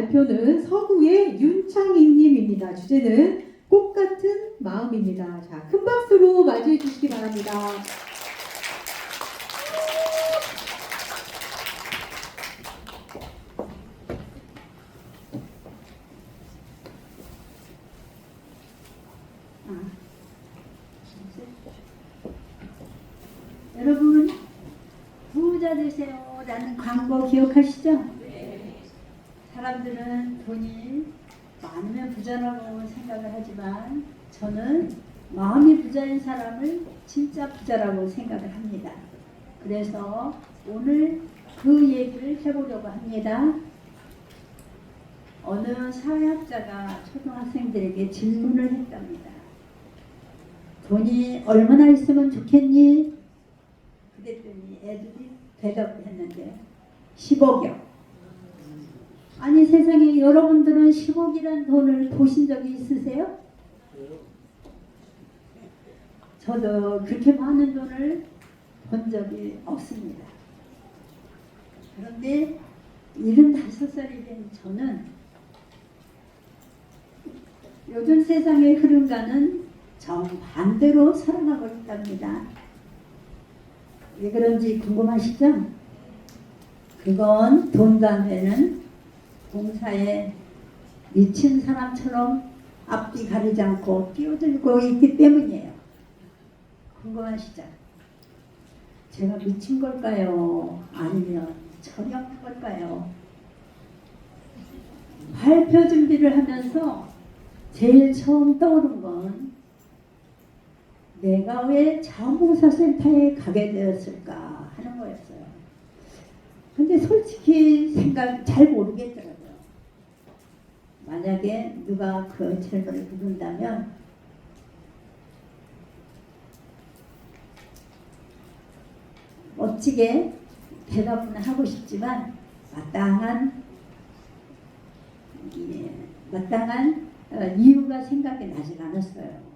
발표는 서구의 윤창익님입니다. 주제는 꽃 같은 마음입니다. 자, 큰 박수로 맞이해 주시기 바랍니다. 여러분, 부자 되세요 라는 광고 기억하시죠? 네. 사람들은 돈이 많으면 부자라고 생각을 하지만 저는 마음이 부자인 사람을 진짜 부자라고 생각을 합니다. 그래서 오늘 그 얘기를 해보려고 합니다. 어느 사회학자가 초등학생들에게 질문을 했답니다. 돈이 얼마나 있으면 좋겠니? 그랬더니 애들이 대답을 했는데 10억이요. 아니 세상에 여러분들은 10억이란 돈을 보신 적이 있으세요? 저도 그렇게 많은 돈을 본 적이 없습니다. 그런데 75살이 된 저는 요즘 세상의 흐름과는 정반대로 살아가고 있답니다. 왜 그런지 궁금하시죠? 그건 돈과 뇌는 봉사에 미친 사람처럼 앞뒤 가리지 않고 뛰어들고 있기 때문이에요. 궁금하시죠? 제가 미친 걸까요? 아니면 저렴한 걸까요? 발표 준비를 하면서 제일 처음 떠오른 건 내가 왜 자원봉사센터에 가게 되었을까 하는 거였어요. 근데 솔직히 생각 잘 모르겠더라고요. 만약에 누가 그 질문을 묻는다면 멋지게 대답은 하고 싶지만 마땅한 이유가 생각이 나질 않았어요.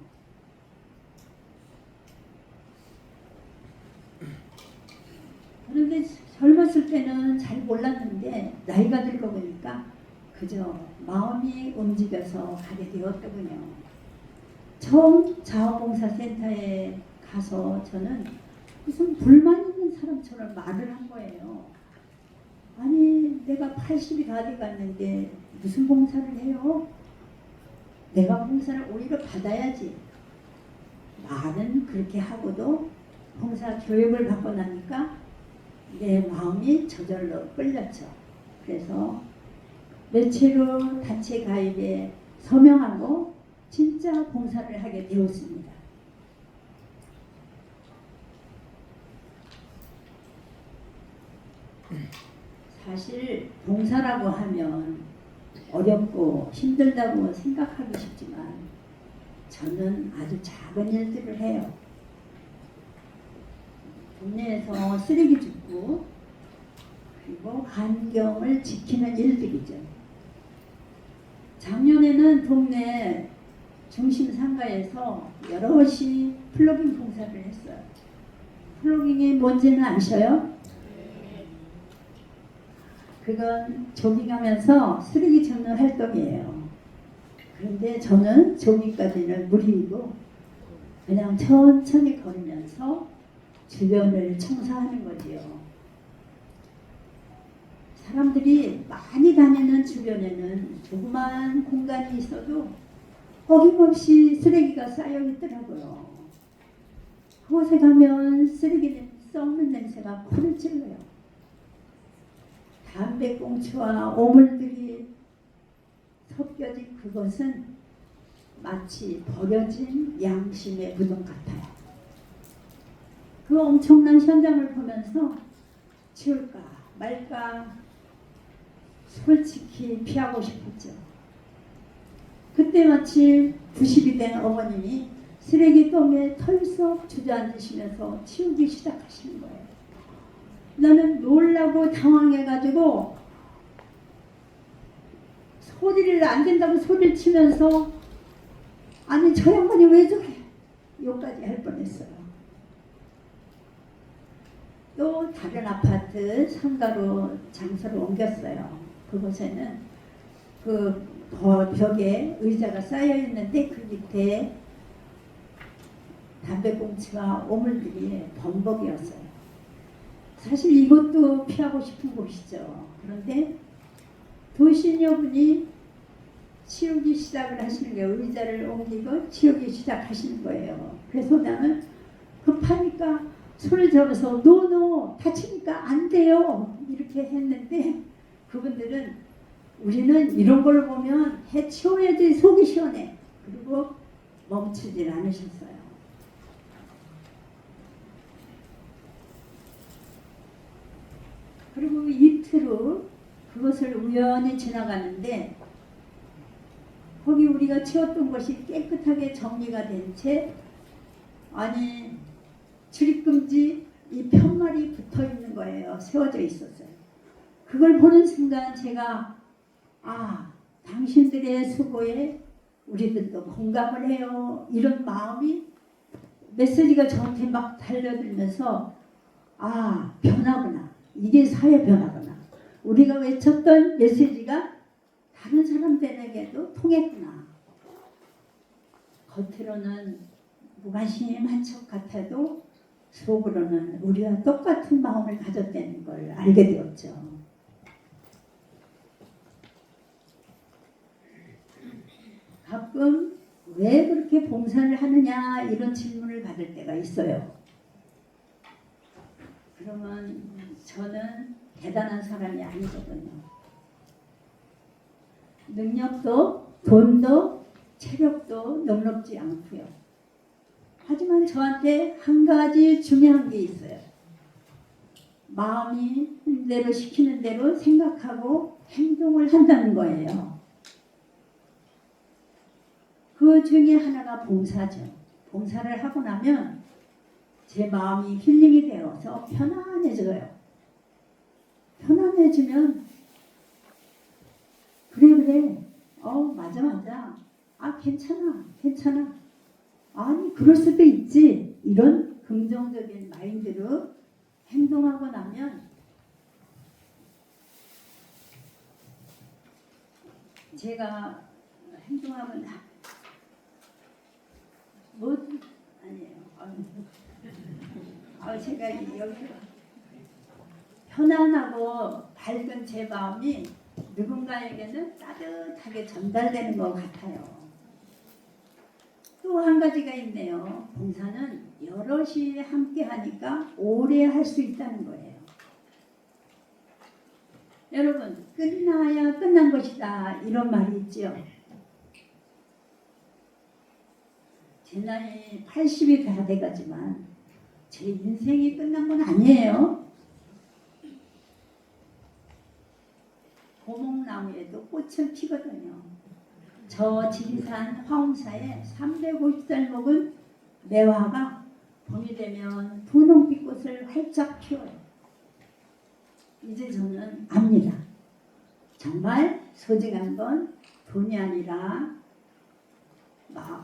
그런데 젊었을 때는 잘 몰랐는데 나이가 들고 보니까 그저 마음이 움직여서 가게 되었더군요. 처음 자원봉사센터에 가서 저는 무슨 불만 있는 사람처럼 말을 한 거예요. 아니 내가 80이 다 돼갔는데 무슨 봉사를 해요? 내가 봉사를 오히려 받아야지. 말은 그렇게 하고도 봉사 교육을 받고 나니까 내 마음이 저절로 끌렸죠. 그래서 며칠 후 단체 가입에 서명하고 진짜 봉사를 하게 되었습니다. 사실 봉사라고 하면 어렵고 힘들다고 생각하기 쉽지만 저는 아주 작은 일들을 해요. 동네에서 쓰레기 줍고 그리고 환경을 지키는 일들이죠. 작년에는 동네 중심 상가에서 여럿이 플로깅 봉사를 했어요. 플로깅이 뭔지는 아셔요? 그건 조깅하면서 쓰레기 줍는 활동이에요. 그런데 저는 조깅까지는 무리이고 그냥 천천히 걸으면서 주변을 청소하는 거지요. 사람들이 많이 다니는 주변에는 조그만 공간이 있어도 어김없이 쓰레기가 쌓여 있더라고요. 그곳에 가면 쓰레기 썩는 냄새가 코를 찔러요. 담배꽁초와 오물들이 섞여진 그것은 마치 버려진 양심의 무덤 같아요. 그 엄청난 현장을 보면서 치울까 말까 솔직히 피하고 싶었죠. 그때 마치 90이 된 어머님이 쓰레기통에 털썩 주저앉으시면서 치우기 시작하시는 거예요. 나는 놀라고 당황해가지고 소리를 안 된다고 소리를 치면서 아니 저 양반이 왜 저래 욕까지 할 뻔했어요. 또 다른 아파트 상가로 장소를 옮겼어요. 그곳에는 그 벽에 의자가 쌓여 있는데 그 밑에 담배꽁초와 오물들이 범벅이었어요. 사실 이것도 피하고 싶은 곳이죠. 그런데 도시녀분이 치우기 시작을 하시는 거예요. 의자를 옮기고 치우기 시작하시는 거예요. 그래서 나는 급하니까 손을 잡아서 노노 다치니까 안 돼요 이렇게 했는데 그분들은 우리는 이런 걸 보면 해치워야지 속이 시원해. 그리고 멈추질 않으셨어요. 그리고 이틀 후 그것을 우연히 지나가는데 거기 우리가 치웠던 것이 깨끗하게 정리가 된 채 아니 출입금지 이 편말이 붙어 있는 거예요. 세워져 있었어요. 그걸 보는 순간 제가 당신들의 수고에 우리들도 공감을 해요. 이런 마음이 메시지가 저한테 막 달려들면서 변화구나. 이게 사회 변화구나. 우리가 외쳤던 메시지가 다른 사람들에게도 통했구나. 겉으로는 무관심한 척 같아도 속으로는 우리와 똑같은 마음을 가졌다는 걸 알게 되었죠. 가끔 왜 그렇게 봉사를 하느냐 이런 질문을 받을 때가 있어요. 그러면 저는 대단한 사람이 아니거든요. 능력도 돈도 체력도 넉넉지 않고요. 하지만 저한테 한 가지 중요한 게 있어요. 마음이 대로 시키는 대로 생각하고 행동을 한다는 거예요. 그 중에 하나가 봉사죠. 봉사를 하고 나면 제 마음이 힐링이 되어서 편안해져요. 편안해지면 그래 맞아 괜찮아 아니 그럴 수도 있지 이런 긍정적인 마인드로 행동하고 나면 제가 행동하면 아니에요. 제가 여기 편안하고 밝은 제 마음이 누군가에게는 따뜻하게 전달되는 것 같아요. 또 한 가지가 있네요. 봉사는 여럿이 함께 하니까 오래 할 수 있다는 거예요. 여러분, 끝나야 끝난 것이다 이런 말이 있죠. 제 나이 80이 다 돼가지만 제 인생이 끝난 건 아니에요. 고목나무에도 꽃은 피거든요. 저 지리산 화엄사에 350살 먹은 매화가 봄이 되면 분홍빛 꽃을 활짝 피워요. 이제 저는 압니다. 정말 소중한 건 돈이 아니라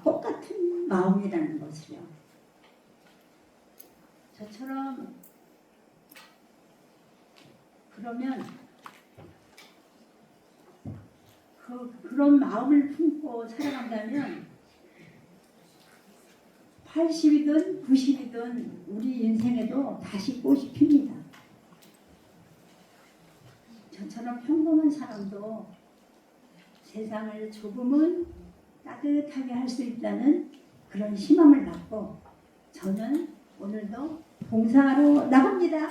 꽃 같은 마음이라는 것을요. 저처럼 그러면 그런 마음을 품고 살아간다면 80이든 90이든 우리 인생에도 다시 꽃이 핍니다. 저처럼 평범한 사람도 세상을 조금은 따뜻하게 할 수 있다는 그런 희망을 갖고 저는 오늘도 봉사하러 나갑니다.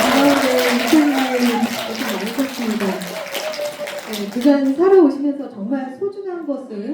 이상의 고생 많으셨습니다. 그간 살아오시면서 정말 소중한 것을